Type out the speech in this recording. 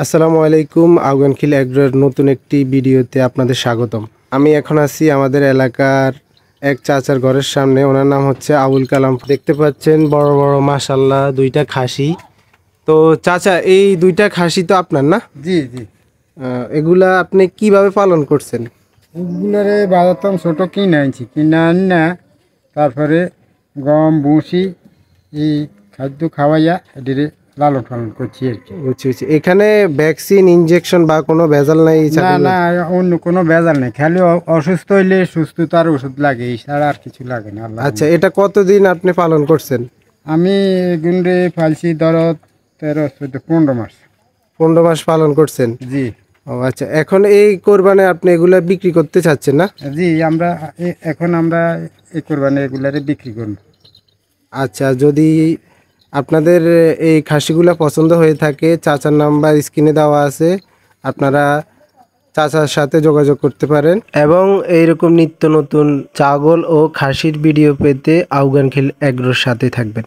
আসসালামু আলাইকুম। আউগানখিল এগ্রোর নতুন একটি ভিডিওতে আপনাদের স্বাগতম। আমি এখন আছি আমাদের এলাকার এক চাচার ঘরের সামনে। ওনার নাম হচ্ছে আবুল কালাম। দেখতে পাচ্ছেন বড় বড় মাশাল্লাহ দুইটা খাসি। তো চাচা, এই দুইটা খাসি তো আপনার না? জি জি। এগুলা আপনি কিভাবে পালন করছেন? এগুলারে বাজারতাম ছোট কিনে আনছি, কিনে আনি না, তারপরে গম ভুসি এই খাদ্য খাওয়াইয়া এটিরে লালন পালন করছি আর কি। বুঝছি বুঝছি। এখানে ভ্যাকসিন ইনজেকশন বা কোনো ভেজাল নাই না ছাগলের? না, অন্য কোনো ভেজাল নেই, খালি অসুস্থ হইলে সুস্থতার ওষুধ লাগে, এই ছাড়া আর কিছু লাগে না। আল্লাহ আচ্ছা, এটা কতদিন আপনি পালন করছেন? আমি গুন্ডে ফালছি ধরো 13-14-15 মাস। 15 মাস পালন করছেন? জি ও আচ্ছা, এখন এই কোরবানে আপনি এগুলা বিক্রি করতে চাচ্ছেন না? জি, আমরা এখন আমরা এই কোরবানি এগুলারে বিক্রি করব। আচ্ছা, যদি আপনাদের এই খাসিগুলা পছন্দ হয়ে থাকে, চাচার নাম্বার স্ক্রিনে দেওয়া আছে, আপনারা চাচার সাথে যোগাযোগ করতে পারেন। এবং এইরকম নিত্য নতুন ছাগল ও খাসির ভিডিও পেতে আউগানখিল এগ্রোর সাথে থাকবেন।